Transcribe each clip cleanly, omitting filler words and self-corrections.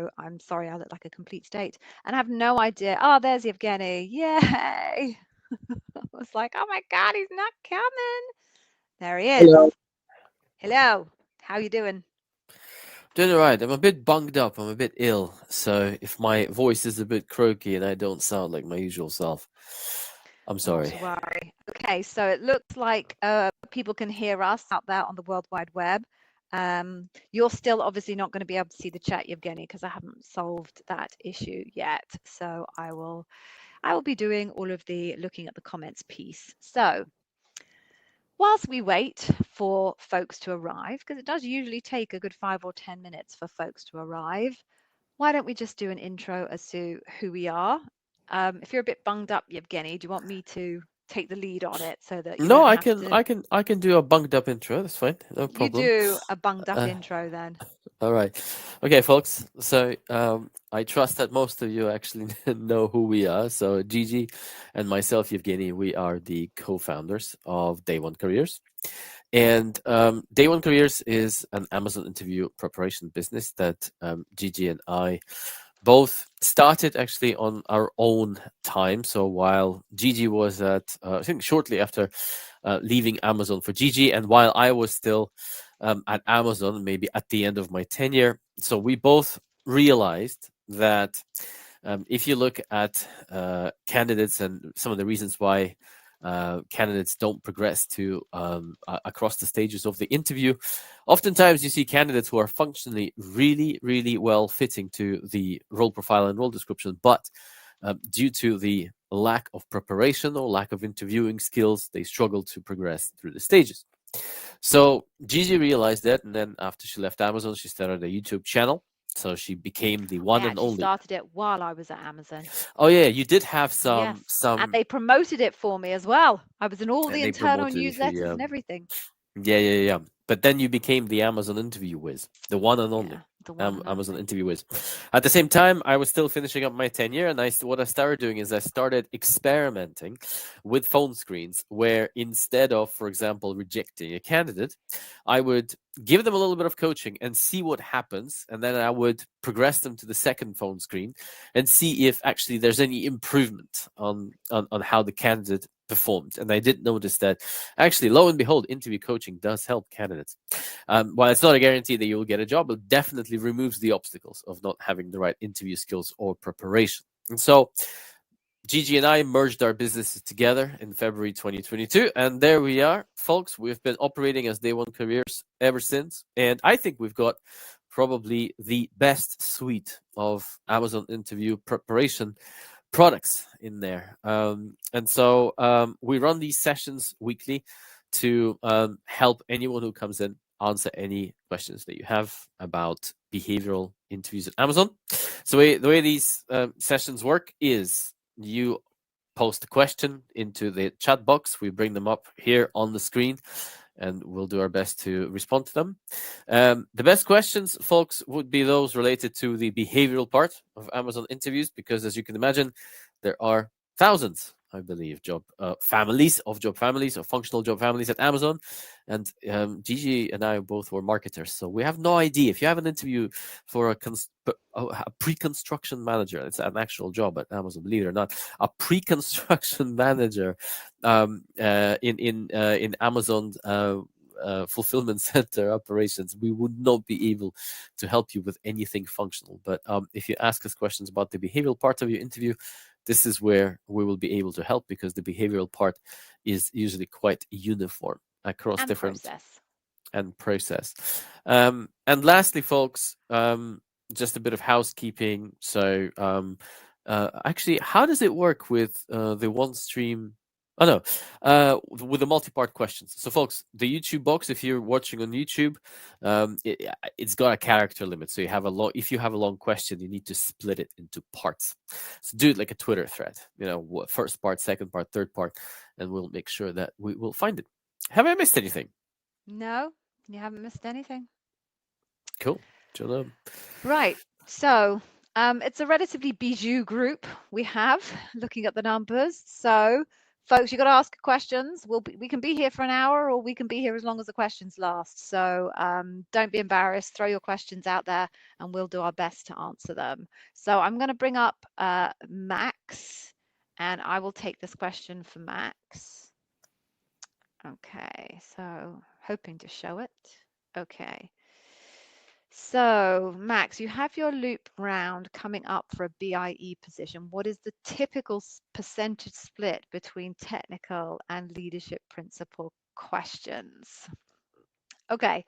so I'm sorry I look like a complete state. And I have no idea. Oh, there's Yevgeny. Yay! I was like, oh my God, he's not coming. There he is. Hello. Hello. How you doing? Doing all right. I'm a bit bunged up. I'm a bit ill. So if my voice is a bit croaky and I don't sound like my usual self, I'm Not sorry. to worry. Okay, so it looks like people can hear us out there on the World Wide Web. You're still obviously not going to be able to see the chat, Yevgeny, because I haven't solved that issue yet. So I will be doing all of the looking at the comments piece. So whilst we wait for folks to arrive, because it does usually take a good 5 or 10 minutes for folks to arrive, why don't we just do an intro as to who we are? If you're a bit bunged up, Yevgeny, do you want me to take the lead on it so that you No, don't I have can, to? I can, I can do a bunged up intro. That's fine. No You problem. do a bunged up Uh, intro then. all right. Okay, folks. So I trust that most of you actually know who we are. So Gigi and myself, Yevgeny, we are the co-founders of Day One Careers. And Day One Careers is an Amazon interview preparation business that Gigi and I both started actually on our own time. So while Gigi was at, I think shortly after leaving Amazon for Gigi, and while I was still at Amazon, maybe at the end of my tenure. So we both realized that if you look at candidates and some of the reasons why candidates don't progress to across the stages of the interview, oftentimes you see candidates who are functionally really, really well fitting to the role profile and role description, but due to the lack of preparation or lack of interviewing skills, they struggle to progress through the stages. So Gigi realized that, and then after she left Amazon, she started a YouTube channel. So she became the one I and actually only. started it while I was at Amazon. Oh yeah, you did have Yes, some, and they promoted it for me as well. I was in all and the they internal promoted it for you. newsletters and everything. Yeah. But then you became the Amazon interview whiz, the one and only Yeah, the one and Amazon only. interview whiz. At the same time, I was still finishing up my tenure, and what I started doing is I started experimenting with phone screens, where instead of, for example, rejecting a candidate, I would give them a little bit of coaching and see what happens, and then I would progress them to the second phone screen and see if actually there's any improvement on how the candidate performed. And I did notice that actually, lo and behold, interview coaching does help candidates. While it's not a guarantee that you'll get a job, it definitely removes the obstacles of not having the right interview skills or preparation. And so Gigi and I merged our businesses together in February 2022. And there we are, folks. We've been operating as Day One Careers ever since. And I think we've got probably the best suite of Amazon interview preparation products in there. And so we run these sessions weekly to help anyone who comes in answer any questions that you have about behavioral interviews at Amazon. So the way these sessions work is you post a question into the chat box. We bring them up here on the screen, and we'll do our best to respond to them. The best questions, folks, would be those related to the behavioral part of Amazon interviews, because as you can imagine, there are thousands, I believe, job families or functional job families at Amazon. And Gigi and I both were marketers, so we have no idea. If you have an interview for a pre-construction manager, it's an actual job at Amazon, believe it or not, a pre-construction manager in Amazon fulfillment center operations, we would not be able to help you with anything functional. But if you ask us questions about the behavioral part of your interview, this is where we will be able to help, because the behavioral part is usually quite uniform across And different process. and process. And lastly, folks, just a bit of housekeeping. So actually, how does it work with the one stream? Oh no, with the multi-part questions. So, folks, the YouTube box, if you're watching on YouTube, it's got a character limit. So you have a long. If you have a long question, you need to split it into parts. So do it like a Twitter thread. First part, second part, third part, and we'll make sure that we will find it. Have I missed anything? No, you haven't missed anything. Cool. Right. So it's a relatively bijou group we have, looking at the numbers. So folks, you got to ask questions. We can be here for an hour, or we can be here as long as the questions last. So don't be embarrassed. Throw your questions out there, and we'll do our best to answer them. So I'm going to bring up Max, and I will take this question for Max. Okay, so hoping to show it. Okay. So, Max, you have your loop round coming up for a BIE position. What is the typical percentage split between technical and leadership principle questions? Okay,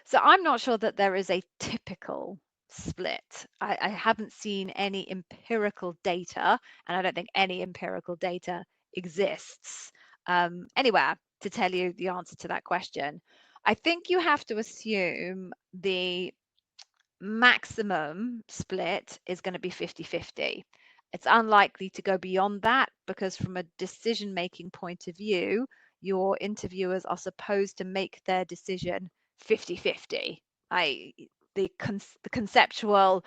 so I'm not sure that there is a typical split. I haven't seen any empirical data, and I don't think any empirical data exists anywhere to tell you the answer to that question. I think you have to assume the maximum split is going to be 50-50. It's unlikely to go beyond that because from a decision-making point of view, your interviewers are supposed to make their decision 50-50. The conceptual,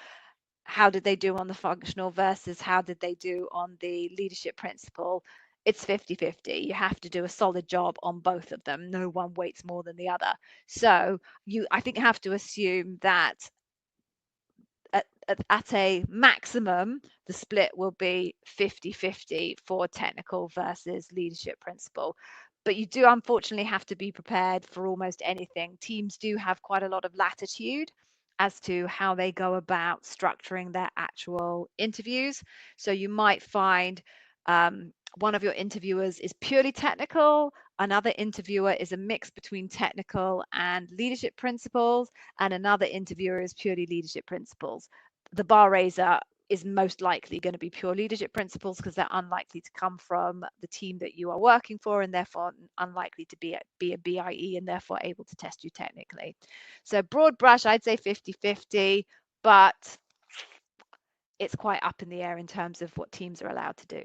how did they do on the functional versus how did they do on the leadership principle, it's 50-50. You have to do a solid job on both of them. No one weights more than the other. So I think you have to assume that at a maximum, the split will be 50-50 for technical versus leadership principle. But you do unfortunately have to be prepared for almost anything. Teams do have quite a lot of latitude as to how they go about structuring their actual interviews. So you might find one of your interviewers is purely technical, another interviewer is a mix between technical and leadership principles, and another interviewer is purely leadership principles. The bar raiser is most likely going to be pure leadership principles because they're unlikely to come from the team that you are working for and therefore unlikely to be a BIE and therefore able to test you technically. So broad brush, I'd say 50-50, but it's quite up in the air in terms of what teams are allowed to do.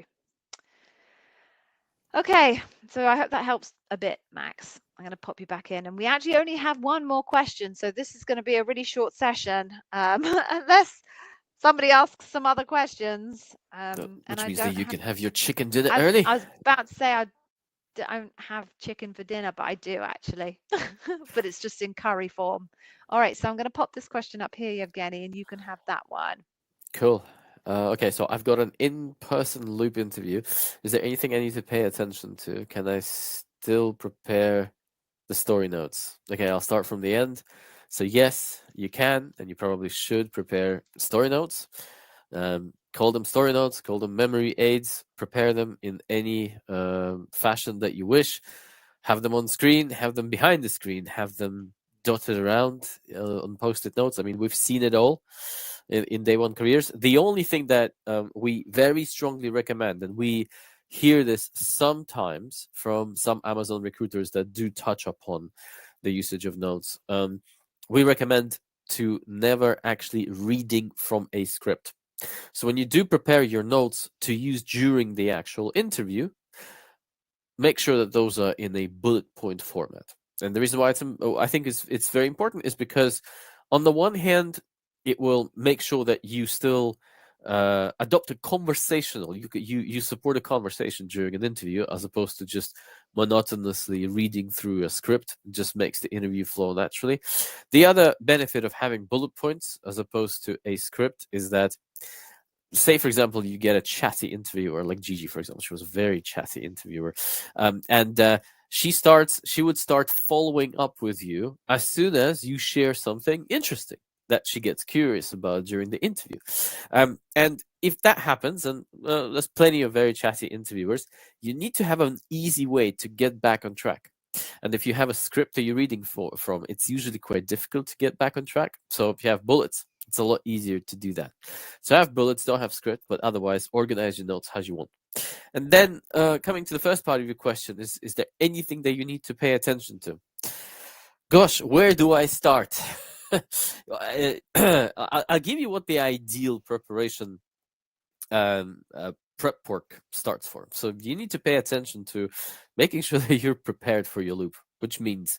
Okay, so I hope that helps a bit, Max. I'm going to pop you back in, and we actually only have one more question, so this is going to be a really short session, unless somebody asks some other questions. Which means that you can have your chicken dinner early. I was about to say I don't have chicken for dinner, but I do actually, but it's just in curry form. All right, so I'm going to pop this question up here, Yevgeny, and you can have that one. Cool. Okay, so I've got an in-person loop interview. Is there anything I need to pay attention to? Can I still prepare the story notes? Okay, I'll start from the end. So yes, you can, and you probably should prepare story notes. Call them story notes, call them memory aids, prepare them in any fashion that you wish. Have them on screen, have them behind the screen, have them dotted around on post-it notes. I mean, we've seen it all in day one careers. The only thing that we very strongly recommend, and we hear this sometimes from some Amazon recruiters that do touch upon the usage of notes, we recommend to never actually reading from a script. So when you do prepare your notes to use during the actual interview, make sure that those are in a bullet point format. And the reason why I think it's very important is because on the one hand, it will make sure that you still adopt a conversational. You support a conversation during an interview as opposed to just monotonously reading through a script. It just makes the interview flow naturally. The other benefit of having bullet points as opposed to a script is that, say, for example, you get a chatty interviewer like Gigi, for example. She was a very chatty interviewer. And she would start following up with you as soon as you share something interesting that she gets curious about during the interview. And if that happens, and there's plenty of very chatty interviewers, you need to have an easy way to get back on track. And if you have a script that you're reading from, it's usually quite difficult to get back on track. So if you have bullets, it's a lot easier to do that. So have bullets, don't have script, but otherwise organize your notes as you want. And then coming to the first part of your question, is there anything that you need to pay attention to? Gosh, where do I start? I'll give you what the ideal preparation prep work starts for. So you need to pay attention to making sure that you're prepared for your loop, which means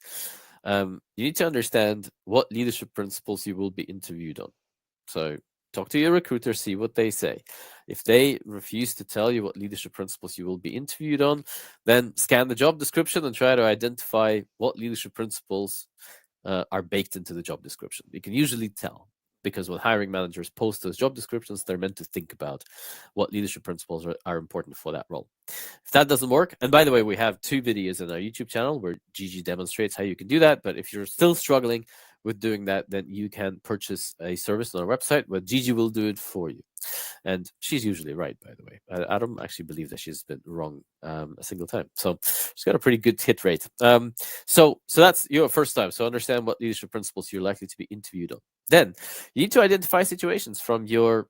you need to understand what leadership principles you will be interviewed on. So talk to your recruiter, see what they say. If they refuse to tell you what leadership principles you will be interviewed on, then scan the job description and try to identify what leadership principles are baked into the job description. You can usually tell, because when hiring managers post those job descriptions, they're meant to think about what leadership principles are important for that role. If that doesn't work, and by the way, we have 2 videos in our YouTube channel where Gigi demonstrates how you can do that. But if you're still struggling with doing that, then you can purchase a service on our website where Gigi will do it for you. And she's usually right, by the way. I don't actually believe that she's been wrong a single time. So she's got a pretty good hit rate. So that's your first time. So understand what leadership principles you're likely to be interviewed on. Then you need to identify situations from your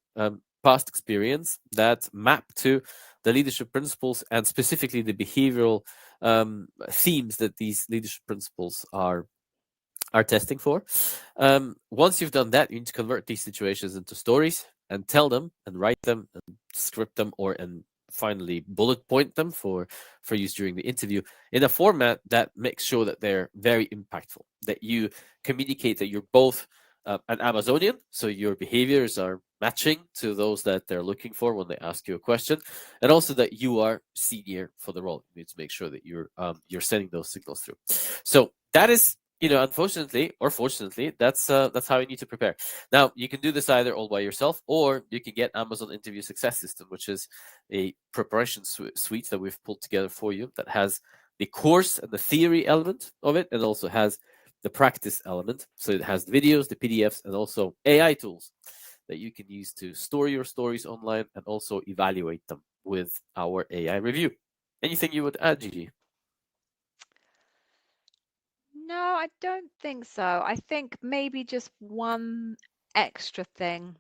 past experience that map to the leadership principles and specifically the behavioral themes that these leadership principles are testing for. Once you've done that, you need to convert these situations into stories and tell them and write them and script them and finally bullet point them for use during the interview in a format that makes sure that they're very impactful, that you communicate that you're both an Amazonian, so your behaviors are matching to those that they're looking for when they ask you a question, and also that you are senior for the role. You need to make sure that you're sending those signals through. So that is, unfortunately or fortunately, that's how you need to prepare. Now, you can do this either all by yourself, or you can get Amazon Interview Success System, which is a preparation suite that we've pulled together for you that has the course and the theory element of it, and also has the practice element. So it has the videos, the PDFs, and also AI tools that you can use to store your stories online and also evaluate them with our AI review. Anything you would add, Gigi? No, I don't think so. I think maybe just one extra thing.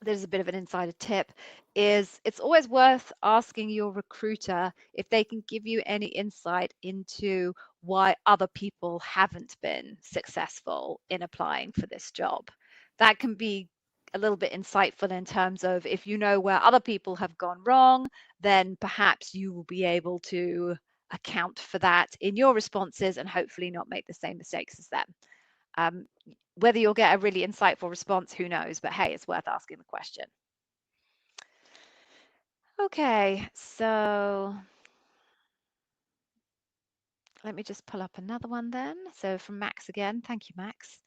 There's a bit of an insider tip, is it's always worth asking your recruiter if they can give you any insight into why other people haven't been successful in applying for this job. That can be a little bit insightful in terms of, if you know where other people have gone wrong, then perhaps you will be able to account for that in your responses and hopefully not make the same mistakes as them. Whether you'll get a really insightful response, who knows? But hey, it's worth asking the question. Okay, so let me just pull up another one then. So from Max again. Thank you, Max.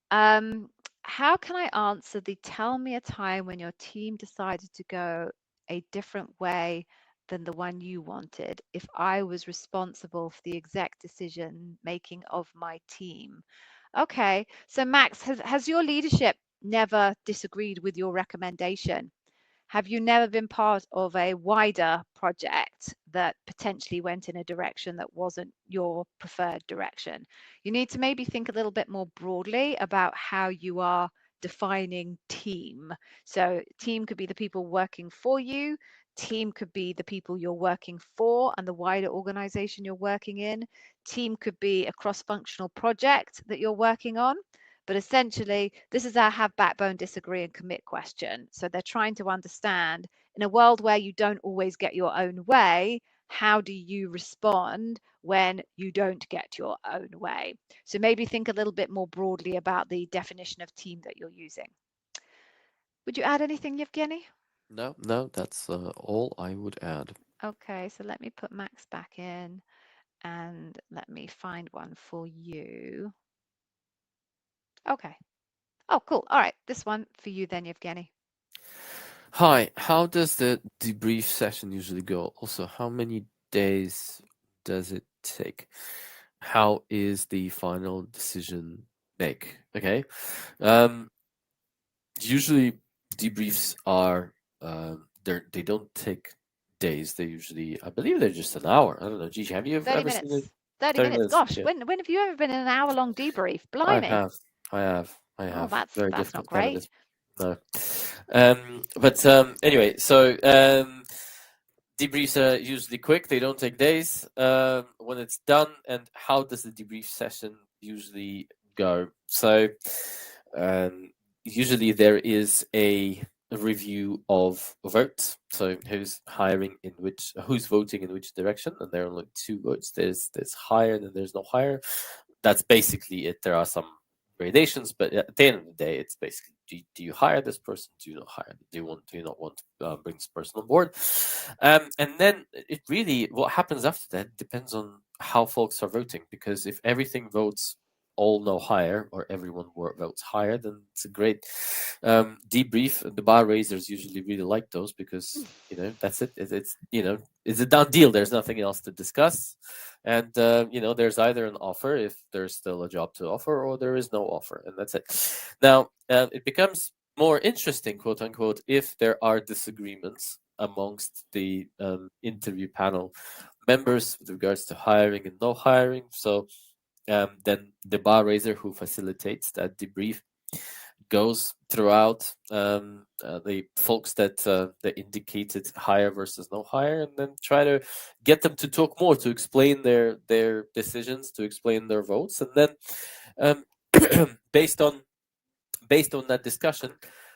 How can I answer the tell me a time when your team decided to go a different way than the one you wanted if I was responsible for the exec decision making of my team? Okay, so Max, has your leadership never disagreed with your recommendation? Have you never been part of a wider project that potentially went in a direction that wasn't your preferred direction? You need to maybe think a little bit more broadly about how you are defining team. So team could be the people working for you. Team could be the people you're working for and the wider organization you're working in. Team could be a cross-functional project that you're working on. But essentially, this is our have backbone, disagree, and commit question. So they're trying to understand, in a world where you don't always get your own way, how do you respond when you don't get your own way? So maybe think a little bit more broadly about the definition of team that you're using. Would you add anything, Yevgeny? No, that's all I would add. Okay, so let me put Max back in and let me find one for you. Okay. Oh, cool. All right. This one for you then, Yevgeny. Hi, how does the debrief session usually go? Also, how many days does it take? How is the final decision made? Okay. Usually debriefs are they don't take days. They usually, I believe, they're just an hour. I don't know. Gigi, have you 30 ever seen it? minutes. 30 30 minutes. minutes. Gosh, Yeah. when have you ever been in an hour-long debrief? I Blimey. have. I have. I Oh, have. Very that's not difficult great. candidates. No. But anyway, so debriefs are usually quick. They don't take days when it's done. And how does the debrief session usually go? So usually there is a review of votes. So who's voting in which direction, and there are only 2 votes. There's higher and then there's no higher. That's basically it. There are some gradations, but at the end of the day, it's basically do you hire this person? Do you not hire them? Do you not want to bring this person on board? And then it really, what happens after that depends on how folks are voting, because if everything votes all no hire, or everyone votes higher, then it's a great debrief. The bar raisers usually really like those because that's it. It's it's a done deal. There's nothing else to discuss, and there's either an offer if there's still a job to offer, or there is no offer, and that's it. Now it becomes more interesting, quote unquote, if there are disagreements amongst the interview panel members with regards to hiring and no hiring. So then the bar raiser who facilitates that debrief goes throughout the folks that indicated hire versus no hire, and then try to get them to talk more, to explain their decisions, to explain their votes, and then based on that discussion,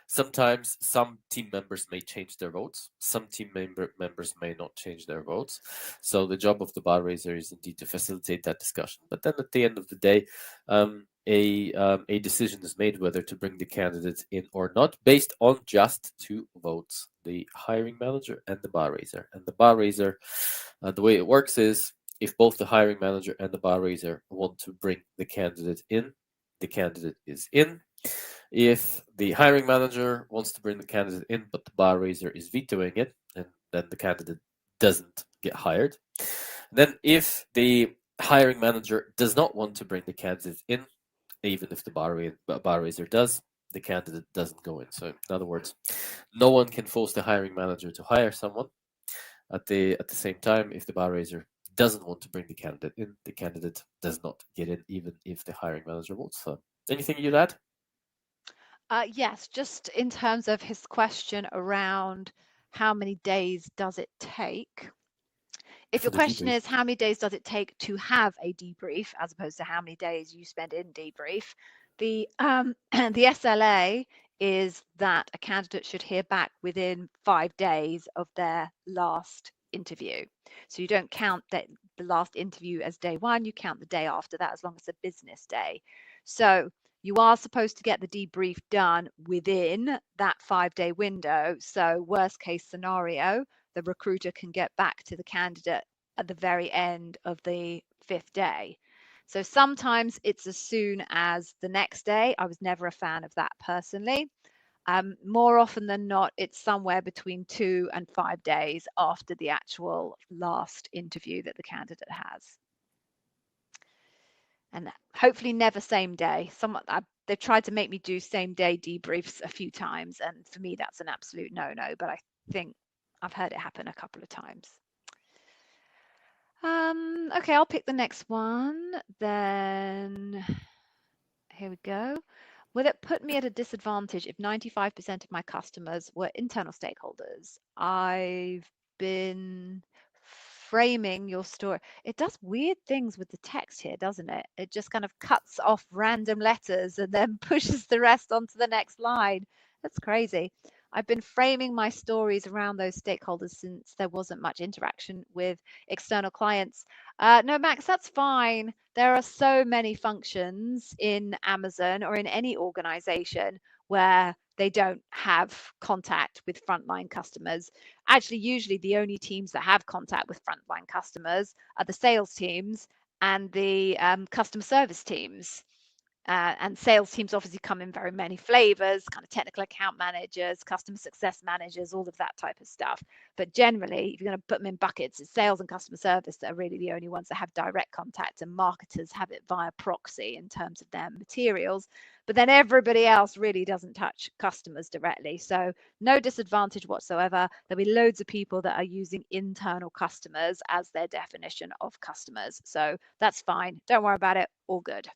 sometimes some team members may change their votes. Some team members may not change their votes. So the job of the bar raiser is indeed to facilitate that discussion. But then at the end of the day, a decision is made whether to bring the candidate in or not, based on just two votes: the hiring manager and the bar raiser. And the bar raiser, the way it works is, if both the hiring manager and the bar raiser want to bring the candidate in, the candidate is in. If the hiring manager wants to bring the candidate in, but the bar raiser is vetoing it, and then the candidate doesn't get hired. Then if the hiring manager does not want to bring the candidate in, even if the bar raiser does, the candidate doesn't go in. So in other words, no one can force the hiring manager to hire someone. At the same time, if the bar raiser doesn't want to bring the candidate in, the candidate does not get in, even if the hiring manager votes. So anything you'd add? Yes, just in terms of his question around how many days does it take? If For your the question debrief. is how many days does it take to have a debrief, as opposed to how many days you spend in debrief, the the SLA is that a candidate should hear back within 5 days of their last interview. So you don't count the last interview as day one, you count the day after that, as long as it's a business day. So you are supposed to get the debrief done within that 5-day window. So worst case scenario, the recruiter can get back to the candidate at the very end of the 5th day. So sometimes it's as soon as the next day. I was never a fan of that personally. More often than not, it's somewhere between 2 and 5 days after the actual last interview that the candidate has. And hopefully never same day. They've tried to make me do same day debriefs a few times, and for me that's an absolute no-no, but I think I've heard it happen a couple of times. Okay, I'll pick the next one. Then here we go. Will it put me at a disadvantage if 95% of my customers were internal stakeholders? I've been framing your story. It does weird things with the text here, doesn't it? It just kind of cuts off random letters and then pushes the rest onto the next line. That's crazy. I've been framing my stories around those stakeholders since there wasn't much interaction with external clients. No, Max, that's fine. There are so many functions in Amazon or in any organization where they don't have contact with frontline customers. Actually, usually the only teams that have contact with frontline customers are the sales teams and the customer service teams. And sales teams obviously come in very many flavors, kind of technical account managers, customer success managers, all of that type of stuff. But generally, if you're going to put them in buckets, it's sales and customer service that are really the only ones that have direct contact, and marketers have it via proxy in terms of their materials. But then everybody else really doesn't touch customers directly. So no disadvantage whatsoever. There'll be loads of people that are using internal customers as their definition of customers. So that's fine. Don't worry about it. All good.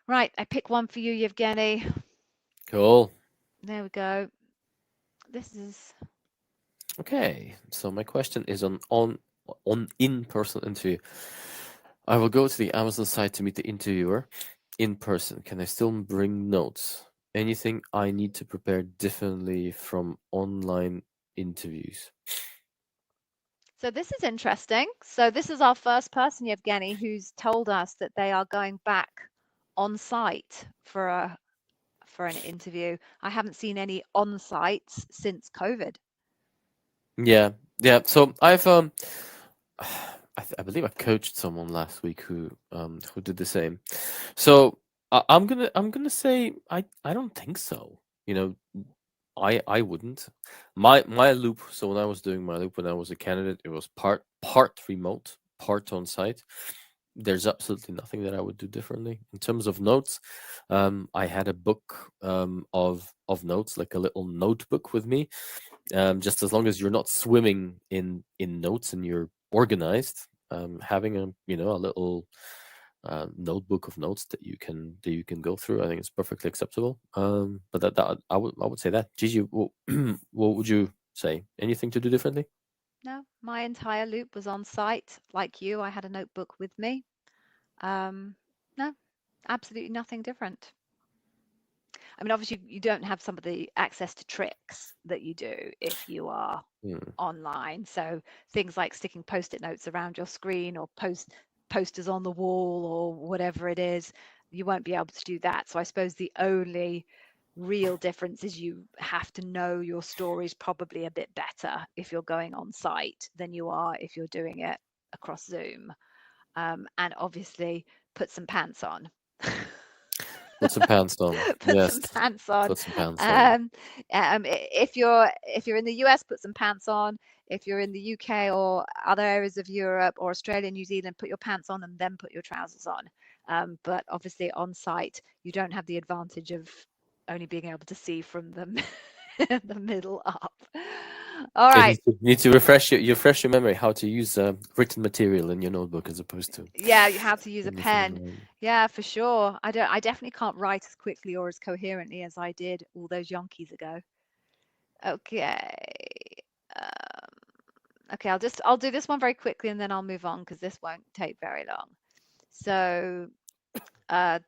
Right, I pick one for you, Yevgeny. Cool. There we go. This is Okay. So my question is on in-person interview. I will go to the Amazon site to meet the interviewer in person. Can I still bring notes? Anything I need to prepare differently from online interviews? so this is interesting. So this is our first person, Yevgeny, who's told us that they are going back on site for an interview. I haven't seen any on sites since COVID. Yeah, yeah. So I've I believe I coached someone last week who did the same. So I'm gonna say I don't think so. You know, I wouldn't. My loop. So when I was doing my loop when I was a candidate, it was part remote, part on site. There's absolutely nothing that I would do differently in terms of notes. I had a book of notes, like a little notebook with me. Just as long as you're not swimming in notes and you're organized, having a little notebook of notes that you can go through, I think it's perfectly acceptable. But that I would say that. Gigi, what would you say? Anything to do differently? No, my entire loop was on site. Like you, I had a notebook with me. No, absolutely nothing different. I mean, obviously, you don't have some of the access to tricks that you do if you are Hmm. online. So things like sticking post-it notes around your screen or posters on the wall or whatever it is, you won't be able to do that. So I suppose the only real difference is you have to know your stories probably a bit better if you're going on site than you are if you're doing it across Zoom. And obviously, put some pants on. Put some pants on. Put Yes, some pants on. put some pants on. Um, if you're in the US, put some pants on. If you're in the UK or other areas of Europe or Australia, New Zealand, put your pants on and then put your trousers on. But obviously on site, you don't have the advantage of only being able to see from the middle up. All You right. need to refresh your memory how to use written material in your notebook as opposed to Yeah, you have to use a anything pen. online. Yeah, for sure. I definitely can't write as quickly or as coherently as I did all those yonkies ago. Okay. Okay, I'll do this one very quickly and then I'll move on because this won't take very long. So uh,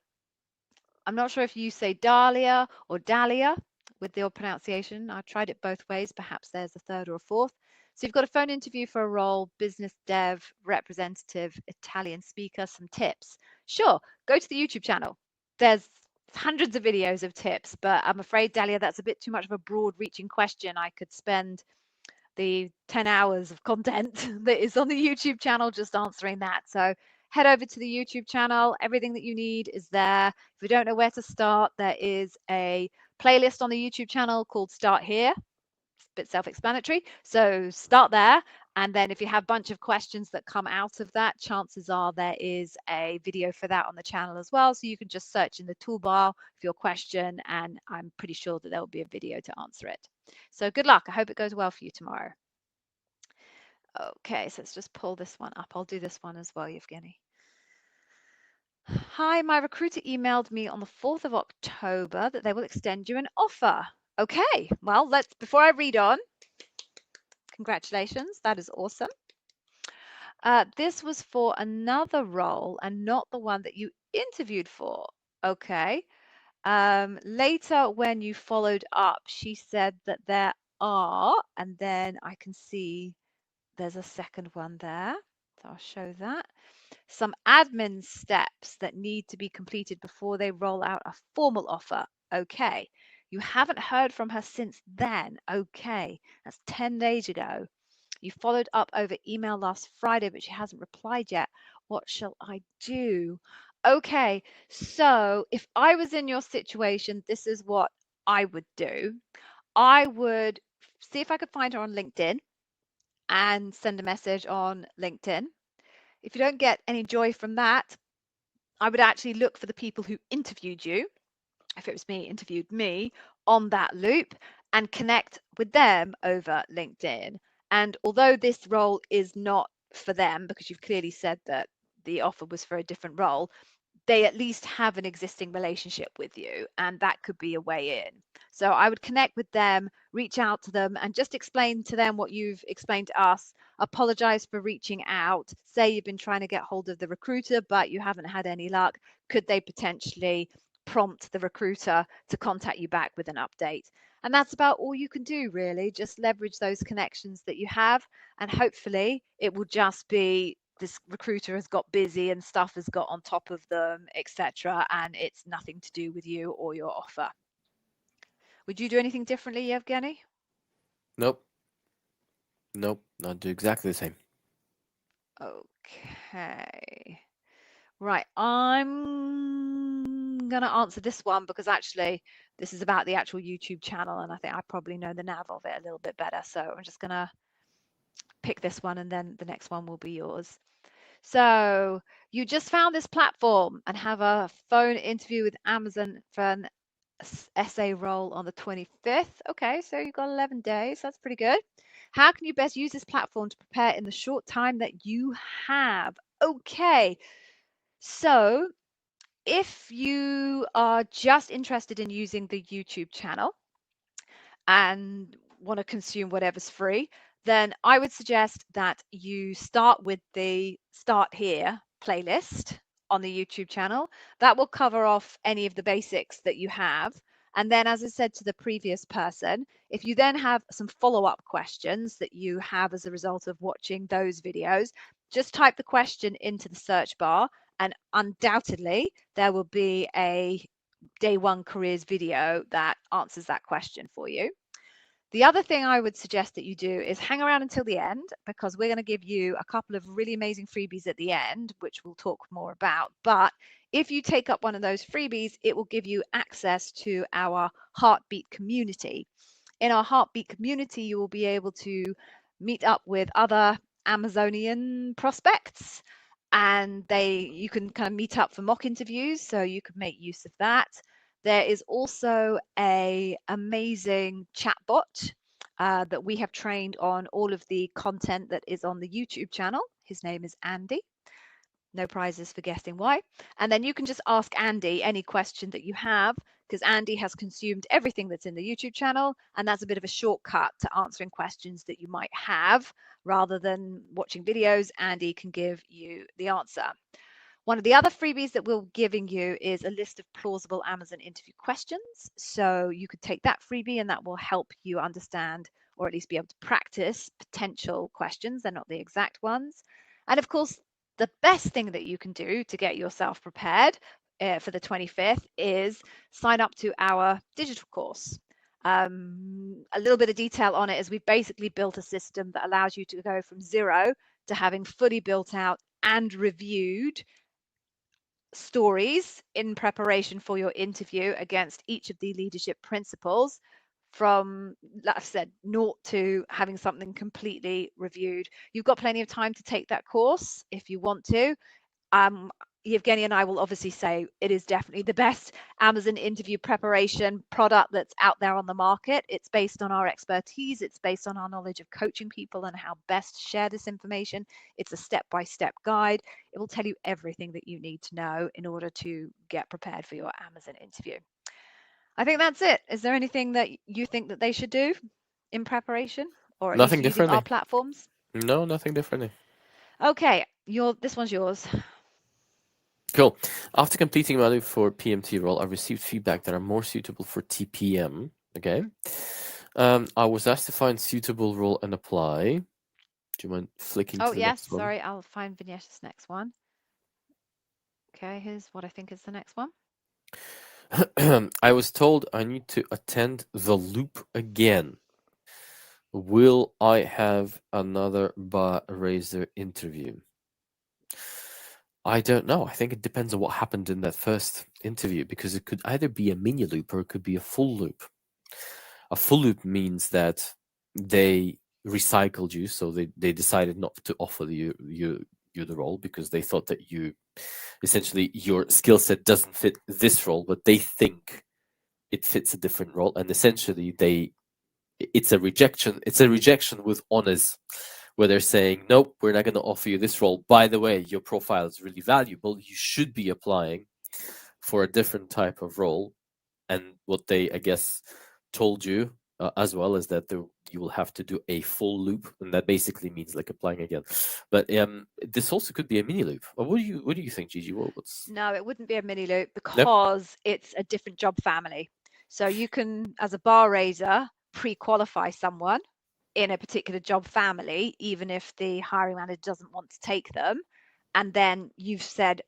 I'm not sure if you say Dahlia or Dahlia with your pronunciation. I tried it both ways. Perhaps there's a third or a fourth. So you've got a phone interview for a role, business dev, representative, Italian speaker, some tips. Sure, go to the YouTube channel. There's hundreds of videos of tips, but I'm afraid, Dahlia, that's a bit too much of a broad reaching question. I could spend the 10 hours of content that is on the YouTube channel just answering that. So head over to the YouTube channel. Everything that you need is there. If you don't know where to start, there is a playlist on the YouTube channel called Start Here. It's a bit self-explanatory. So start there. And then if you have a bunch of questions that come out of that, chances are there is a video for that on the channel as well. So you can just search in the toolbar for your question, and I'm pretty sure that there will be a video to answer it. So good luck. I hope it goes well for you tomorrow. Okay, so let's just pull this one up. I'll do this one as well, Yevgeny. Hi, my recruiter emailed me on the 4th of October that they will extend you an offer. Okay, well, before I read on, congratulations, that is awesome. This was for another role and not the one that you interviewed for. Okay. Later, when you followed up, she said that there are, and then I can see there's a second one there. So I'll show that. Some admin steps that need to be completed before they roll out a formal offer. Okay. You haven't heard from her since then. Okay. That's 10 days ago. You followed up over email last Friday, but she hasn't replied yet. What shall I do? Okay. So if I was in your situation, this is what I would do. I would see if I could find her on LinkedIn and send a message on LinkedIn. If you don't get any joy from that, I would actually look for the people who interviewed you, if it was me, interviewed me on that loop, and connect with them over LinkedIn. And although this role is not for them, because you've clearly said that the offer was for a different role, they at least have an existing relationship with you, and that could be a way in. So I would connect with them, reach out to them, and just explain to them what you've explained to us. Apologize for reaching out. Say you've been trying to get hold of the recruiter, but you haven't had any luck. Could they potentially prompt the recruiter to contact you back with an update? And that's about all you can do, really. Just leverage those connections that you have, and hopefully it will just be this recruiter has got busy and stuff has got on top of them, etc., and it's nothing to do with you or your offer. Would you do anything differently, Yevgeny? Nope. Nope. I'd do exactly the same. Okay. Right, I'm gonna answer this one because actually this is about the actual YouTube channel, and I think I probably know the nav of it a little bit better. So I'm just gonna pick this one, and then the next one will be yours. So you just found this platform and have a phone interview with Amazon for an essay role on the 25th. Okay, so you've got 11 days. That's pretty good. How can you best use this platform to prepare in the short time that you have? Okay, so if you are just interested in using the YouTube channel and want to consume whatever's free, then I would suggest that you start with the Start Here playlist on the YouTube channel. That will cover off any of the basics that you have. And then, as I said to the previous person, if you then have some follow-up questions that you have as a result of watching those videos, just type the question into the search bar, and undoubtedly there will be a day one careers video that answers that question for you. The other thing I would suggest that you do is hang around until the end, because we're going to give you a couple of really amazing freebies at the end, which we'll talk more about. But if you take up one of those freebies, it will give you access to our Heartbeat community. In our Heartbeat community, you will be able to meet up with other Amazonian prospects, and you can kind of meet up for mock interviews, so you can make use of that. There is also a amazing chatbot that we have trained on all of the content that is on the YouTube channel. His name is Andy. No prizes for guessing why. And then you can just ask Andy any question that you have, because Andy has consumed everything that's in the YouTube channel, and that's a bit of a shortcut to answering questions that you might have. Rather than watching videos, Andy can give you the answer. One of the other freebies that we're giving you is a list of plausible Amazon interview questions. So you could take that freebie, and that will help you understand, or at least be able to practice, potential questions. They're not the exact ones. And of course, the best thing that you can do to get yourself prepared for the 25th is sign up to our digital course. A little bit of detail on it is we've basically built a system that allows you to go from zero to having fully built out and reviewed stories in preparation for your interview against each of the leadership principles, from, like I said, naught to having something completely reviewed. You've got plenty of time to take that course if you want to. Yevgeny and I will obviously say it is definitely the best Amazon interview preparation product that's out there on the market. It's based on our expertise. It's based on our knowledge of coaching people and how best to share this information. It's a step-by-step guide. It will tell you everything that you need to know in order to get prepared for your Amazon interview. I think that's it. Is there anything that you think that they should do in preparation, or at Nothing least using differently. our platforms? No, nothing differently. Okay, this one's yours. Cool. After completing my loop for PMT role, I received feedback that I'm more suitable for TPM. Okay. I was asked to find suitable role and apply. Do you mind flicking to the Yes, next one? sorry, I'll find Vignetta's next one. Okay, here's what I think is the next one. I was told I need to attend the loop again. Will I have another bar raiser interview? I don't know. I think it depends on what happened in that first interview, because it could either be a mini loop or it could be a full loop. A full loop means that they recycled you, so they decided not to offer you the role because they thought that you essentially your skill set doesn't fit this role, but they think it fits a different role, and essentially it's a rejection. It's a rejection with honors, where they're saying, nope, we're not going to offer you this role. By the way, your profile is really valuable. You should be applying for a different type of role. And what they, I guess, told you as well is that you will have to do a full loop, and that basically means like applying again. But this also could be a mini loop. What do you think, Gigi? No, it wouldn't be a mini loop because it's a different job family. So you can, as a bar raiser, pre-qualify someone in a particular job family, even if the hiring manager doesn't want to take them. And then you've said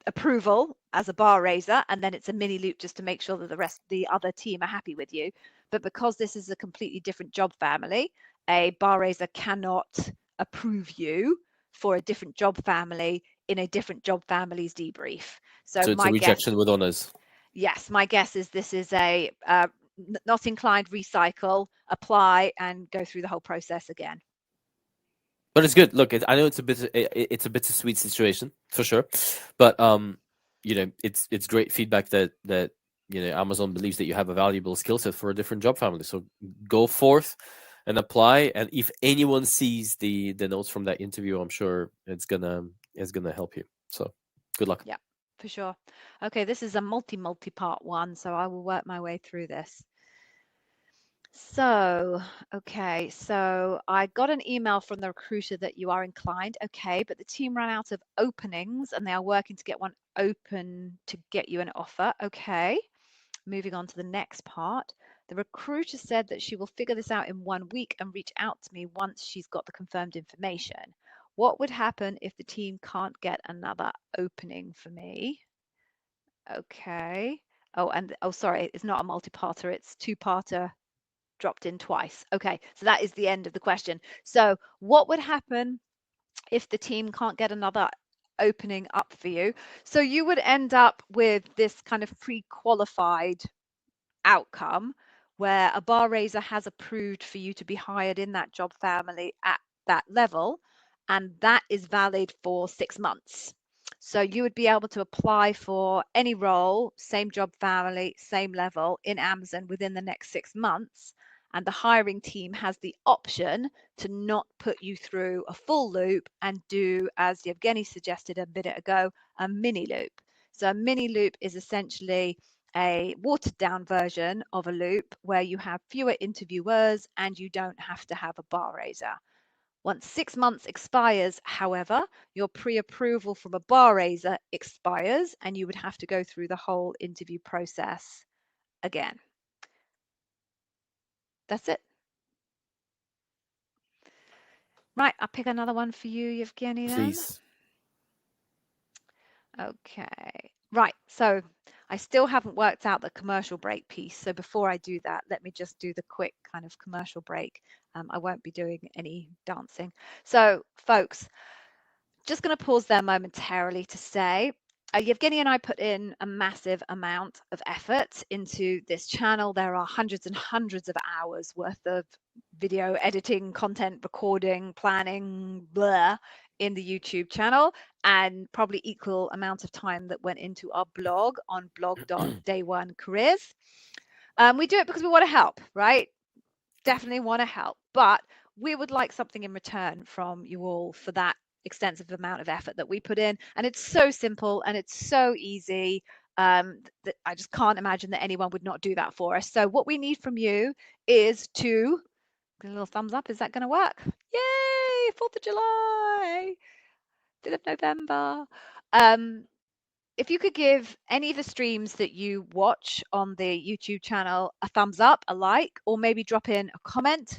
approval as a bar raiser, and then it's a mini loop just to make sure that the other team are happy with you. But because this is a completely different job family, a bar raiser cannot approve you for a different job family in a different job family's debrief. So it's a rejection with honors. Yes, my guess is this is a not inclined, recycle, apply, and go through the whole process again. But it's good. Look, I know it's a bittersweet situation for sure, but you know, it's great feedback that you know, Amazon believes that you have a valuable skill set for a different job family. So go forth and apply. And if anyone sees the notes from that interview, I'm sure it's gonna help you. So good luck. Yeah, for sure. Okay, this is a multi-part one, so I will work my way through this. So, okay, so I got an email from the recruiter that you are inclined. Okay, but the team ran out of openings and they are working to get one open to get you an offer. Okay, moving on to the next part. The recruiter said that she will figure this out in 1 week and reach out to me once she's got the confirmed information. What would happen if the team can't get another opening for me? Okay. Oh, and oh, sorry, it's not a multi-parter, it's two-parter dropped in twice. Okay, so that is the end of the question. So what would happen if the team can't get another opening up for you? So you would end up with this kind of pre-qualified outcome where a bar raiser has approved for you to be hired in that job family at that level, and that is valid for 6 months. So you would be able to apply for any role, same job family, same level in Amazon within the next 6 months. And the hiring team has the option to not put you through a full loop and do, as Yevgeny suggested a minute ago, a mini loop. So a mini loop is essentially a watered down version of a loop where you have fewer interviewers and you don't have to have a bar raiser. Once 6 months expires, however, your pre-approval from a bar raiser expires and you would have to go through the whole interview process again. That's it. Right, I'll pick another one for you, Yevgeny, then. Please. Okay. Right, so I still haven't worked out the commercial break piece. So before I do that, let me just do the quick kind of commercial break. I won't be doing any dancing. So folks, just going to pause there momentarily to say, Yevgeny and I put in a massive amount of effort into this channel. There are hundreds and hundreds of hours worth of video editing, content recording, planning, blah, in the YouTube channel, and probably equal amount of time that went into our blog on blog.day1careers. We do it because we want to help, right? Definitely want to help, but we would like something in return from you all for that extensive amount of effort that we put in. And it's so simple and it's so easy that I just can't imagine that anyone would not do that for us. So what we need from you is to get a little thumbs up. Is that going to work? Yay! 4th of July, 5th of November. If you could give any of the streams that you watch on the YouTube channel a thumbs up, a like, or maybe drop in a comment.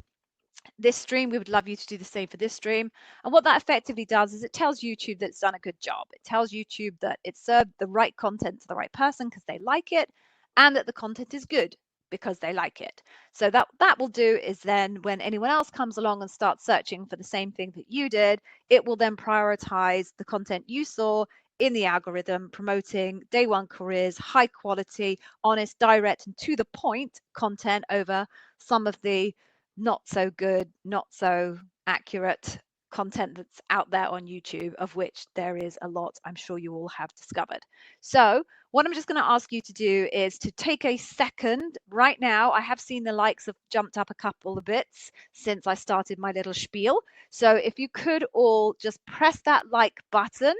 This stream, we would love you to do the same for this stream. And what that effectively does is it tells YouTube that it's done a good job. It tells YouTube that it served the right content to the right person because they like it, and that the content is good because they like it. So that will do is then when anyone else comes along and starts searching for the same thing that you did, it will then prioritize the content you saw in the algorithm, promoting Day One Careers, high quality, honest, direct, and to the point content over some of the not so good, not so accurate content that's out there on YouTube, of which there is a lot, I'm sure you all have discovered. So what I'm just going to ask you to do is to take a second right now. I have seen the likes have jumped up a couple of bits since I started my little spiel. So if you could all just press that like button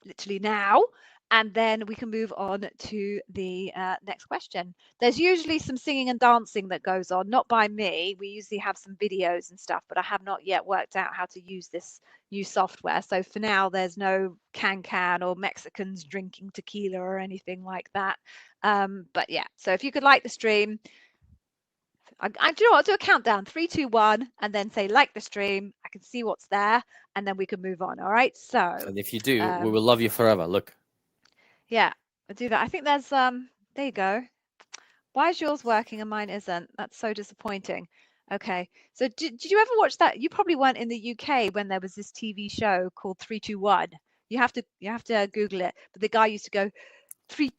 literally now, and then we can move on to the next question. There's usually some singing and dancing that goes on, not by me. We usually have some videos and stuff, but I have not yet worked out how to use this new software. So for now, there's no can or Mexicans drinking tequila or anything like that. But yeah, so if you could like the stream, do you know what? I'll do a countdown, 3, 2, 1, and then say like the stream. I can see what's there, and then we can move on. All right. So. And if you do, we will love you forever. Look. Yeah, I'll do that. I think there's there you go. Why is yours working and mine isn't? That's so disappointing. Okay. So did you ever watch that? You probably weren't in the UK when there was this TV show called 321. You have to Google it. But the guy used to go 3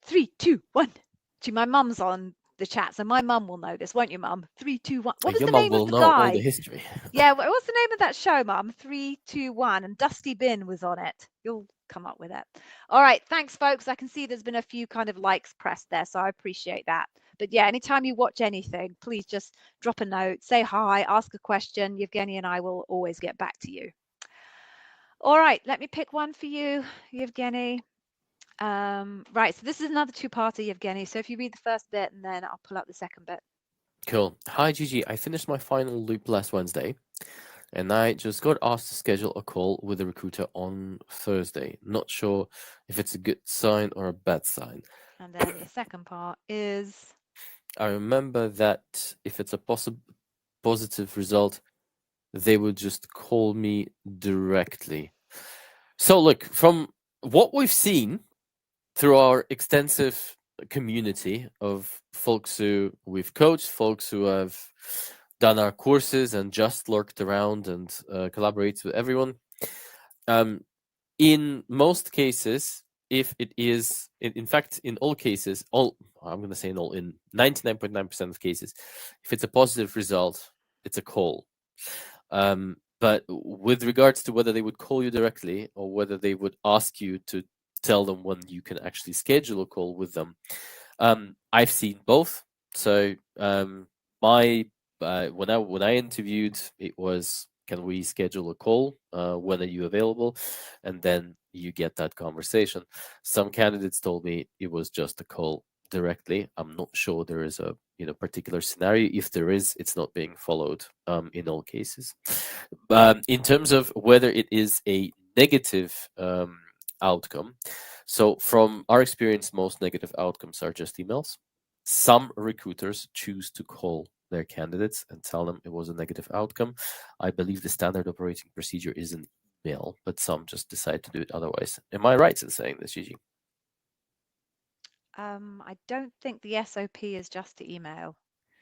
3 2 1. Gee, my mum's on the chat, so my mum will know this, won't you, Mum? 3 2 1. What was Your the mum name will of the know all guy? the history. Yeah, what's the name of that show, Mum? 3 2 1, and Dusty Bin was on it. You'll come up with it. All right, thanks, folks. I can see there's been a few kind of likes pressed there, so I appreciate that. But yeah, anytime you watch anything, please just drop a note, say hi, ask a question. Yevgeny and I will always get back to you. All right, let me pick one for you, Yevgeny. Right, so this is another two-parter, Yevgeny. So if you read the first bit, and then I'll pull up the second bit. Cool. Hi, Gigi. I finished my final loop last Wednesday, and I just got asked to schedule a call with a recruiter on Thursday. Not sure if it's a good sign or a bad sign. And then your second part is... I remember that if it's a positive result, they would just call me directly. So look, from what we've seen through our extensive community of folks who we've coached, folks who have done our courses and just lurked around and collaborates with everyone. In most cases, if it is, in fact, in all cases, I'm going to say in 99.9% of cases, if it's a positive result, it's a call. But with regards to whether they would call you directly or whether they would ask you to tell them when you can actually schedule a call with them, I've seen both. So when I interviewed, it was, can we schedule a call? When are you available? And then you get that conversation. Some candidates told me it was just a call directly. I'm not sure there is a particular scenario. If there is, it's not being followed in all cases. In terms of whether it is a negative outcome, so from our experience, most negative outcomes are just emails. Some recruiters choose to call their candidates and tell them it was a negative outcome. I believe the standard operating procedure is an email, but some just decide to do it otherwise. Am I right in saying this, Gigi? I don't think the SOP is just to email.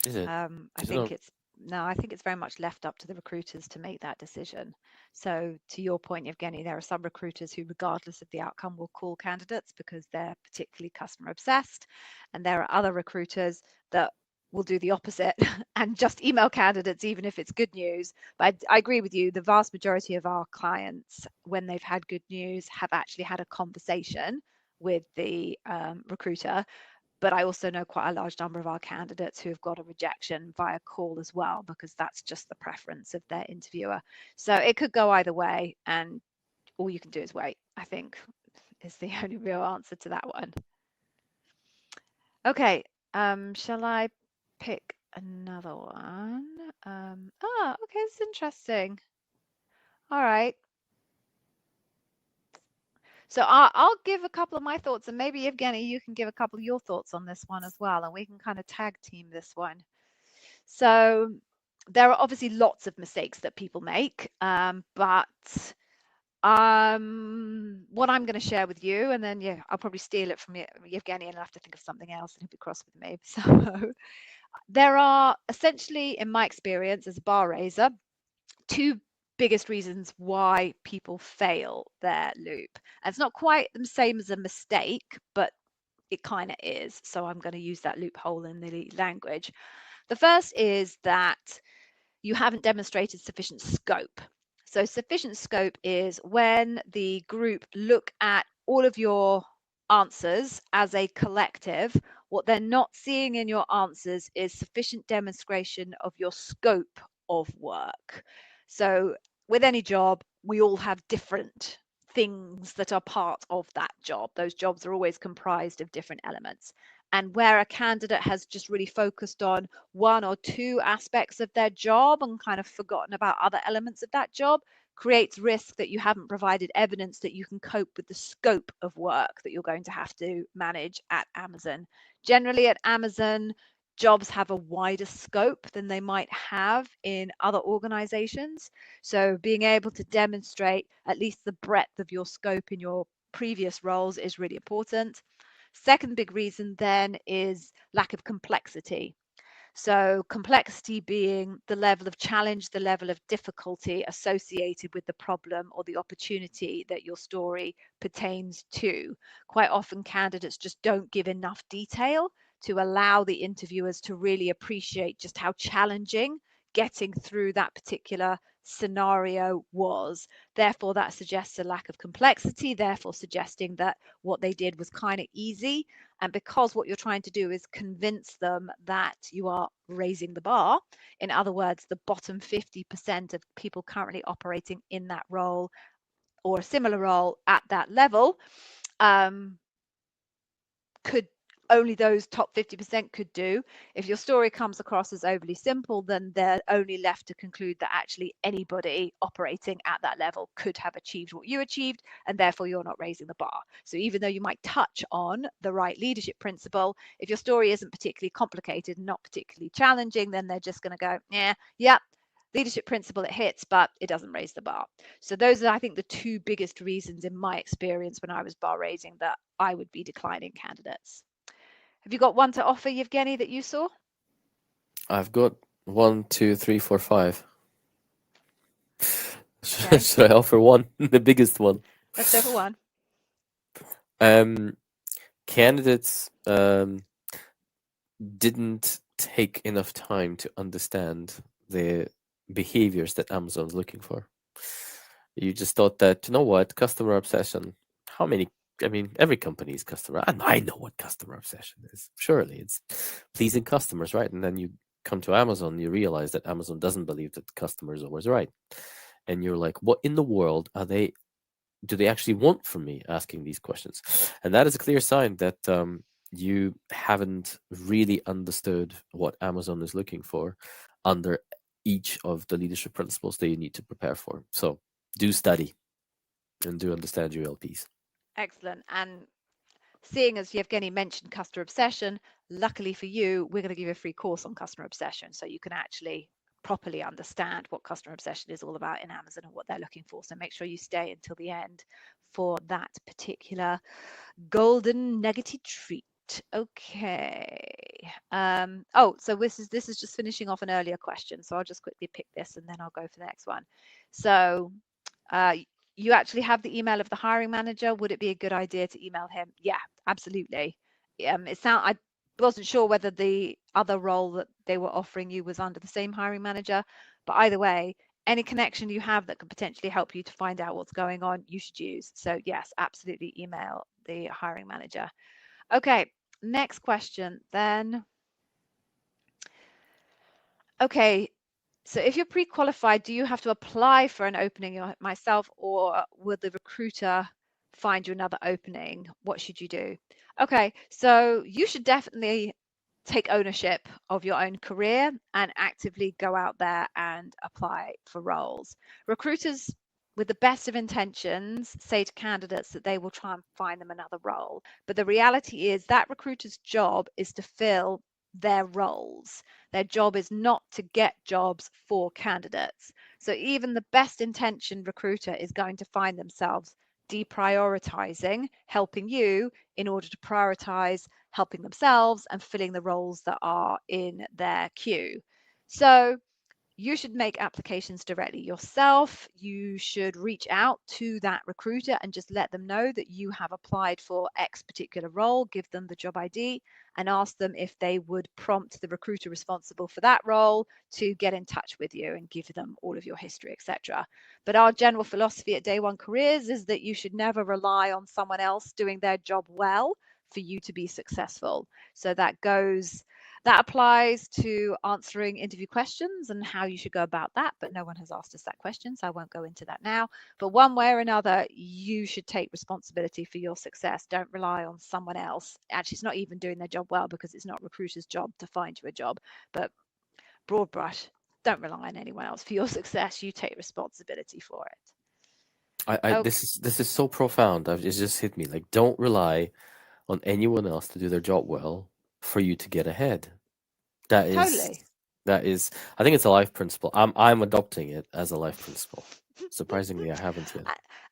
Is it? I think it's very much left up to the recruiters to make that decision. So to your point, Yevgeny, there are some recruiters who, regardless of the outcome, will call candidates because they're particularly customer obsessed. And there are other recruiters that will do the opposite and just email candidates, even if it's good news. But I agree with you. The vast majority of our clients, when they've had good news, have actually had a conversation with the recruiter. But I also know quite a large number of our candidates who have got a rejection via call as well, because that's just the preference of their interviewer. So it could go either way, and all you can do is wait, I think, is the only real answer to that one. Okay, shall I pick another one? Okay, it's interesting. All right. So I'll give a couple of my thoughts, and maybe Evgeny, you can give a couple of your thoughts on this one as well, and we can kind of tag team this one. So there are obviously lots of mistakes that people make, but what I'm going to share with you, and then I'll probably steal it from Evgeny, and I'll have to think of something else, and he'll be cross with me. So there are essentially, in my experience as a bar raiser, two biggest reasons why people fail their loop. And it's not quite the same as a mistake, but it kind of is. So I'm going to use that loophole in the language. The first is that you haven't demonstrated sufficient scope. So sufficient scope is when the group look at all of your answers as a collective. What they're not seeing in your answers is sufficient demonstration of your scope of work. So with any job, we all have different things that are part of that job. Those jobs are always comprised of different elements. And where a candidate has just really focused on one or two aspects of their job and kind of forgotten about other elements of that job, creates risk that you haven't provided evidence that you can cope with the scope of work that you're going to have to manage at Amazon. Generally at Amazon, jobs have a wider scope than they might have in other organizations. So being able to demonstrate at least the breadth of your scope in your previous roles is really important. Second big reason then is lack of complexity. So complexity being the level of challenge, the level of difficulty associated with the problem or the opportunity that your story pertains to. Quite often candidates just don't give enough detail to allow the interviewers to really appreciate just how challenging getting through that particular scenario was. Therefore, that suggests a lack of complexity, therefore suggesting that what they did was kind of easy. And because what you're trying to do is convince them that you are raising the bar, in other words, the bottom 50% of people currently operating in that role or a similar role at that level, could only those top 50% could do. If your story comes across as overly simple, then they're only left to conclude that actually anybody operating at that level could have achieved what you achieved, and therefore you're not raising the bar. So even though you might touch on the right leadership principle, if your story isn't particularly complicated, not particularly challenging, then they're just going to go, yeah, leadership principle, it hits, but it doesn't raise the bar. So those are, I think, the two biggest reasons in my experience when I was bar raising that I would be declining candidates. Have you got one to offer, Yevgeny, that you saw? I've got 1, 2, 3, 4, 5. Okay. Should I offer one? The biggest one. Let's go for one. Candidates didn't take enough time to understand the behaviors that Amazon's looking for. You just thought that, you know what, customer obsession. How many? I mean, every company is customer. And I know what customer obsession is. Surely it's pleasing customers, right? And then you come to Amazon, you realize that Amazon doesn't believe that the customer is always right. And you're like, what in the world do they actually want from me asking these questions? And that is a clear sign that you haven't really understood what Amazon is looking for under each of the leadership principles that you need to prepare for. So do study and do understand your LPs. Excellent. And seeing as Yevgeny mentioned customer obsession, luckily for you, we're going to give you a free course on customer obsession so you can actually properly understand what customer obsession is all about in Amazon and what they're looking for. So make sure you stay until the end for that particular golden nuggety treat. Okay. So this is just finishing off an earlier question. So I'll just quickly pick this and then I'll go for the next one. So you actually have the email of the hiring manager. Would it be a good idea to email him? Yeah, absolutely. I wasn't sure whether the other role that they were offering you was under the same hiring manager, but either way, any connection you have that could potentially help you to find out what's going on, you should use. So yes, absolutely email the hiring manager. Okay, next question then. Okay, so if you're pre-qualified, do you have to apply for an opening myself, or will the recruiter find you another opening? What should you do? Okay, so you should definitely take ownership of your own career and actively go out there and apply for roles. Recruiters with the best of intentions say to candidates that they will try and find them another role. But the reality is that recruiter's job is to fill their roles. Their job is not to get jobs for candidates. So even the best intentioned recruiter is going to find themselves deprioritizing helping you in order to prioritize helping themselves and filling the roles that are in their queue. So you should make applications directly yourself. You should reach out to that recruiter and just let them know that you have applied for X particular role, give them the job ID and ask them if they would prompt the recruiter responsible for that role to get in touch with you and give them all of your history, etc. But our general philosophy at Day One Careers is that you should never rely on someone else doing their job well for you to be successful. So that applies to answering interview questions and how you should go about that, but no one has asked us that question, so I won't go into that now. But one way or another, you should take responsibility for your success. Don't rely on someone else. Actually, it's not even doing their job well because it's not a recruiter's job to find you a job. But broad brush, don't rely on anyone else for your success. You take responsibility for it. Okay. This is so profound. It just hit me. Like, don't rely on anyone else to do their job well for you to get ahead. That Totally. is. I think it's a life principle. I'm adopting it as a life principle. Surprisingly, I haven't yet.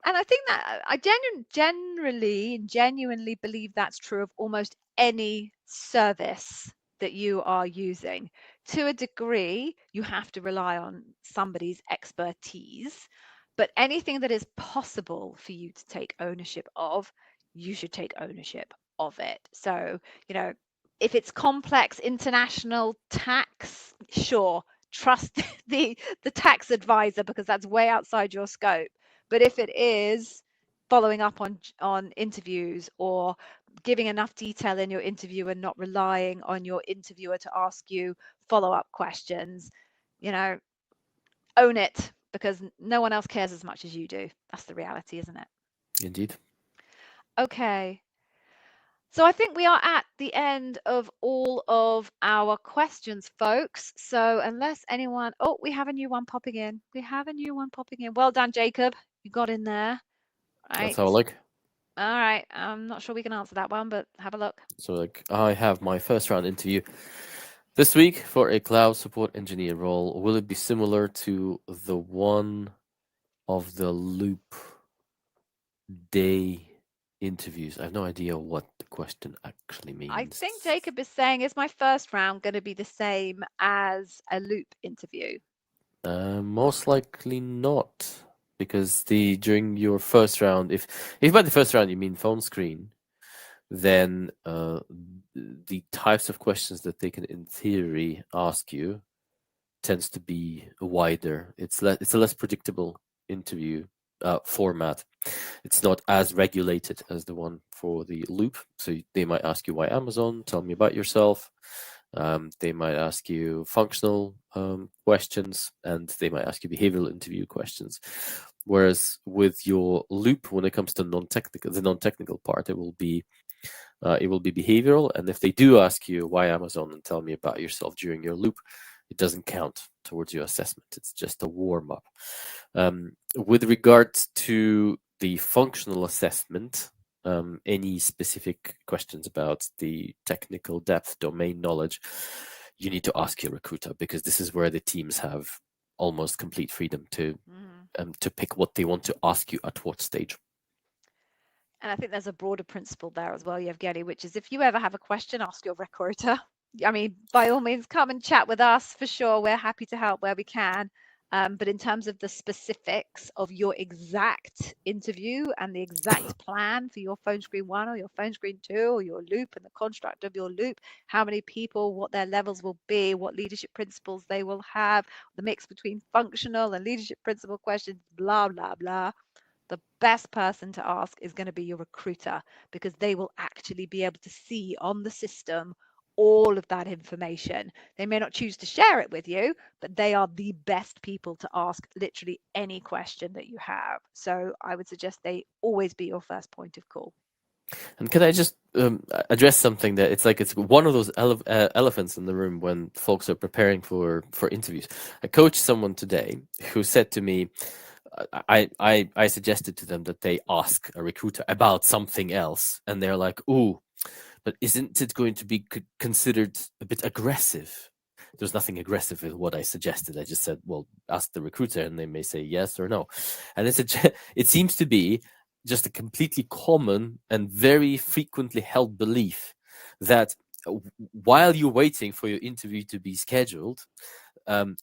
And I think that I genuinely believe that's true of almost any service that you are using. To a degree, you have to rely on somebody's expertise, but anything that is possible for you to take ownership of, you should take ownership of it. So, you know, if it's complex international tax, sure, trust the tax advisor because that's way outside your scope. But if it is following up on interviews or giving enough detail in your interview and not relying on your interviewer to ask you follow-up questions, you know, own it because no one else cares as much as you do. That's the reality, isn't it? Indeed. Okay. So I think we are at the end of all of our questions, folks. So unless anyone, oh, we have a new one popping in. We have a new one popping in. Well done, Jacob. You got in there. Let's Right. have a look. All right. I'm not sure we can answer that one, but have a look. So, like, I have my first round interview this week for a cloud support engineer role. Will it be similar to the one of the Loop day interviews? I have no idea what the question actually means. I think Jacob is saying, is my first round going to be the same as a Loop interview? Most likely not, because during your first round, if by the first round you mean phone screen, then the types of questions that they can, in theory, ask you tends to be wider. It's a less predictable interview format. It's not as regulated as the one for the Loop. So they might ask you why Amazon, tell me about yourself. They might ask you functional questions, and they might ask you behavioral interview questions. Whereas with your Loop, when it comes to the non-technical part, it will be behavioral. And if they do ask you why Amazon and tell me about yourself during your Loop, it doesn't count towards your assessment. It's just a warm up. With regards to the functional assessment, any specific questions about the technical depth, domain knowledge, you need to ask your recruiter, because this is where the teams have almost complete freedom to pick what they want to ask you at what stage. And I think there's a broader principle there as well, Yevgeny, which is if you ever have a question, ask your recruiter. I mean, by all means, come and chat with us for sure. We're happy to help where we can. But in terms of the specifics of your exact interview and the exact plan for your phone screen 1 or your phone screen 2 or your Loop and the construct of your Loop, how many people, what their levels will be, what leadership principles they will have, the mix between functional and leadership principle questions, blah, blah, blah. The best person to ask is going to be your recruiter, because they will actually be able to see on the system all of that information. They may not choose to share it with you, but they are the best people to ask literally any question that you have. So I would suggest they always be your first point of call. And can I just address something that it's one of those elephants in the room when folks are preparing for interviews. I coached someone today who said to me, I suggested to them that they ask a recruiter about something else, and they're like, "Ooh, but isn't it going to be considered a bit aggressive?" There's nothing aggressive with what I suggested. I just said, "Well, ask the recruiter, and they may say yes or no." And it seems to be just a completely common and very frequently held belief that while you're waiting for your interview to be scheduled,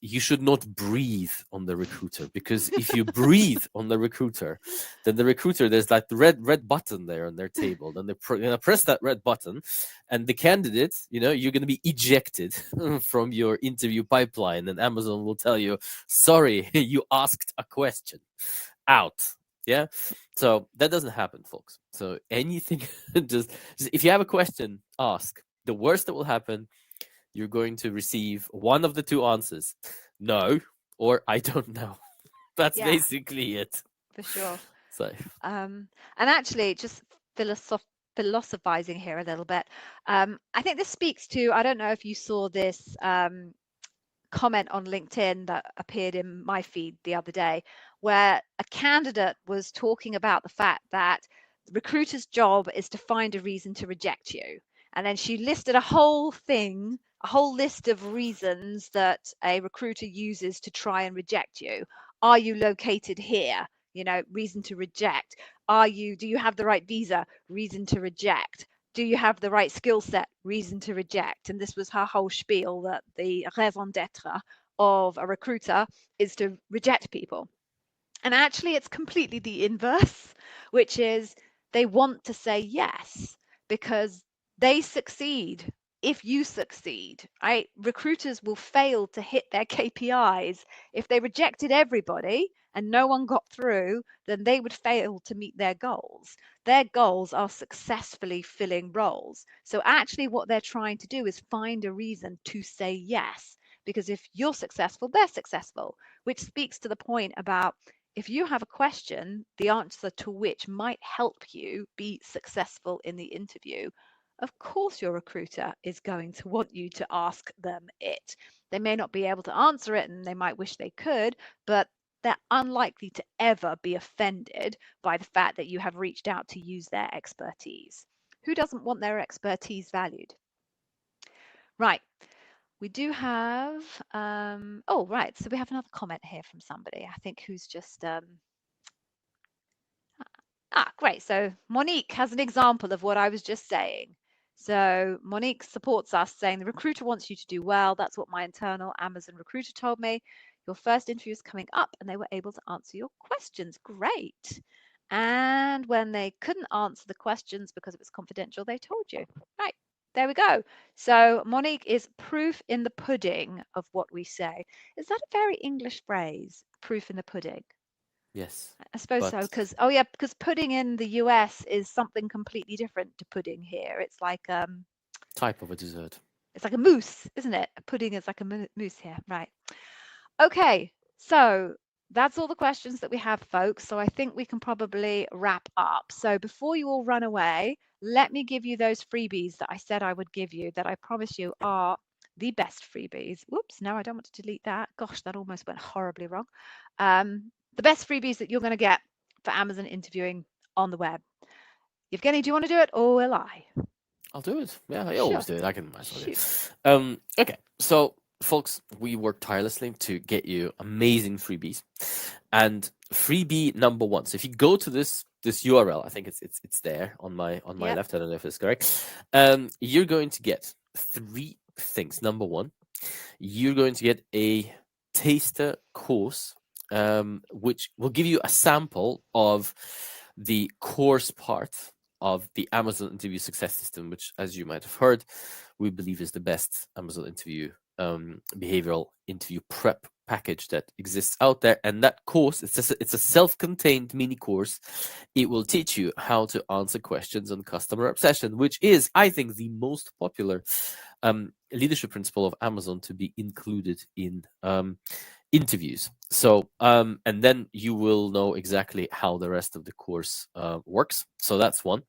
you should not breathe on the recruiter, because if you breathe on the recruiter, then the recruiter, there's like the red button there on their table. Then they're going to press that red button, and the candidate, you're going to be ejected from your interview pipeline, and Amazon will tell you, "Sorry, you asked a question. Out." Yeah. So that doesn't happen, folks. So anything, just if you have a question, ask. The worst that will happen, you're going to receive one of the two answers: no, or I don't know. That's basically it. For sure. So, and actually, just philosophizing here a little bit, I think this speaks to, I don't know if you saw this comment on LinkedIn that appeared in my feed the other day, where a candidate was talking about the fact that the recruiter's job is to find a reason to reject you. And then she listed a whole thing, a whole list of reasons that a recruiter uses to try and reject you. Are you located here? Reason to reject. Do you have the right visa? Reason to reject. Do you have the right skill set? Reason to reject. And this was her whole spiel, that the raison d'etre of a recruiter is to reject people. And actually, it's completely the inverse, which is they want to say yes because they succeed if you succeed, right? Recruiters will fail to hit their KPIs. If they rejected everybody and no one got through, then they would fail to meet their goals. Their goals are successfully filling roles. So actually what they're trying to do is find a reason to say yes, because if you're successful, they're successful, which speaks to the point about if you have a question, the answer to which might help you be successful in the interview, of course your recruiter is going to want you to ask them it. They may not be able to answer it and they might wish they could, but they're unlikely to ever be offended by the fact that you have reached out to use their expertise. Who doesn't want their expertise valued? Right. We do have, oh, right. So we have another comment here from somebody, I think, who's just, great. So Monique has an example of what I was just saying. So Monique supports us, saying the recruiter wants you to do well. That's what my internal Amazon recruiter told me. Your first interview is coming up and they were able to answer your questions. Great. And when they couldn't answer the questions because it was confidential, they told you. Right. There we go. So Monique is proof in the pudding of what we say. Is that a very English phrase? Proof in the pudding? Yes. I suppose so, because because pudding in the US is something completely different to pudding here. It's like type of a dessert. It's like a mousse, isn't it? A pudding is like a mousse here, right? Okay, so that's all the questions that we have, folks. So I think we can probably wrap up. So before you all run away, let me give you those freebies that I said I would give you, that I promise you are the best freebies. Whoops, no, I don't want to delete that. Gosh, that almost went horribly wrong. The best freebies that you're going to get for Amazon interviewing on the web. Evgeny, do you want to do it, or will I? I'll do it. Yeah, I Sure. always do it. I can might as well do it. Okay, so folks, we work tirelessly to get you amazing freebies. And freebie number one. So if you go to this URL, I think it's there on my left. I don't know if it's correct. You're going to get 3 things. Number one, you're going to get a taster course, which will give you a sample of the course part of the Amazon interview success system, which, as you might have heard, we believe is the best Amazon interview behavioral interview prep package that exists out there. And that course, it's a self-contained mini course. It will teach you how to answer questions on customer obsession, which is, I think, the most popular leadership principle of Amazon to be included in interviews. So, and then you will know exactly how the rest of the course works. So that's one.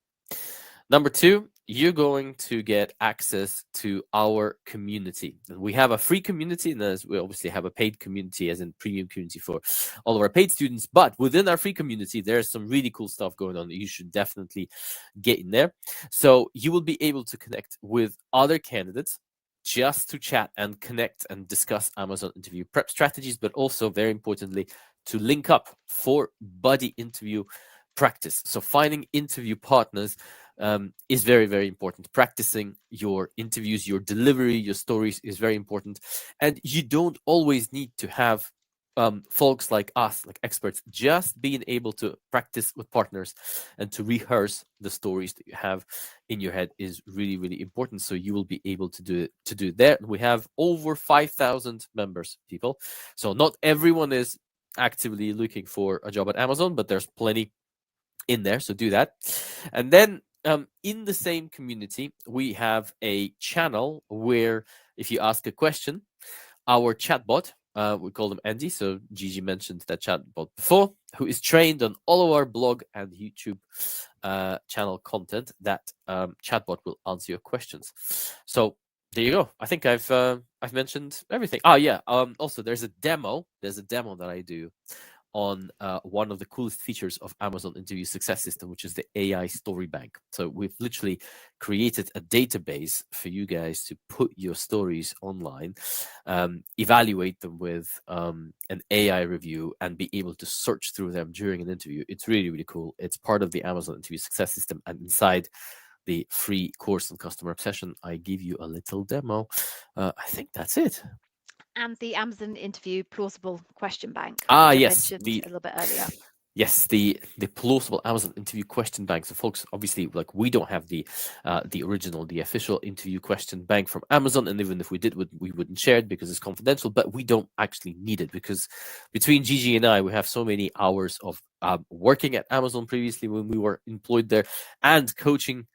Number two, you're going to get access to our community. We have a free community, and as we obviously have a paid community, as in premium community for all of our paid students. But within our free community, there's some really cool stuff going on that you should definitely get in there. So you will be able to connect with other candidates just to chat and connect and discuss Amazon interview prep strategies, but also, very importantly, to link up for buddy interview practice. So finding interview partners is very, very important. Practicing your interviews, your delivery, your stories is very important. And you don't always need to have folks like us, like experts. Just being able to practice with partners and to rehearse the stories that you have in your head is really, really important. So you will be able to do it there. We have over 5,000 members, people. So not everyone is actively looking for a job at Amazon, but there's plenty in there. So do that. And then in the same community, we have a channel where if you ask a question, our chatbot, we call them Andy. So Gigi mentioned that chatbot before, who is trained on all of our blog and YouTube channel content. That chatbot will answer your questions. So there you go. I think I've mentioned everything. Oh yeah. Also, there's a demo. There's a demo that I do on one of the coolest features of Amazon Interview Success System, which is the AI Story Bank. So we've literally created a database for you guys to put your stories online, evaluate them with an AI review, and be able to search through them during an interview. It's really, really cool. It's part of the Amazon Interview Success System, and inside the free course on customer obsession, I give you a little demo. I think that's it. And the Amazon Interview Plausible Question Bank, which I Yes, mentioned a little bit earlier. Yes, the plausible Amazon Interview Question Bank. So, folks, obviously, like, we don't have the original, the official interview question bank from Amazon, and even if we did, we wouldn't share it because it's confidential. But we don't actually need it, because between Gigi and I, we have so many hours of working at Amazon previously when we were employed there, and coaching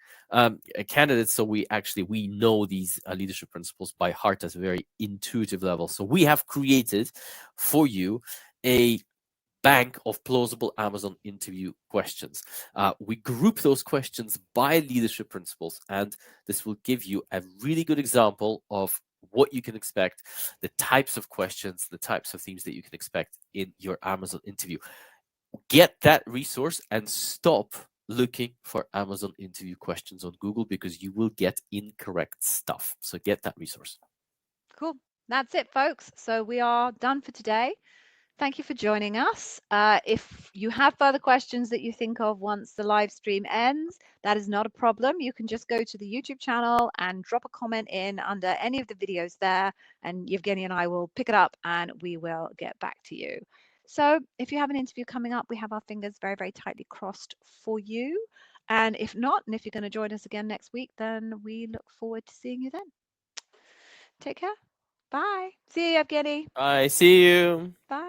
candidates. So we know these leadership principles by heart at a very intuitive level. So we have created for you a bank of plausible Amazon interview questions. We group those questions by leadership principles, and this will give you a really good example of what you can expect, the types of questions, the types of themes that you can expect in your Amazon interview. Get that resource and stop looking for Amazon interview questions on Google, because you will get incorrect stuff. So get that resource. Cool. That's it, folks. So we are done for today. Thank you for joining us. If you have further questions that you think of once the live stream ends, that is not a problem. You can just go to the YouTube channel and drop a comment in under any of the videos there, and Yevgeny and I will pick it up and we will get back to you. So if you have an interview coming up, we have our fingers very, very tightly crossed for you. And if not, and if you're going to join us again next week, then we look forward to seeing you then. Take care. Bye. See you, Yevgeny. Bye. See you. Bye.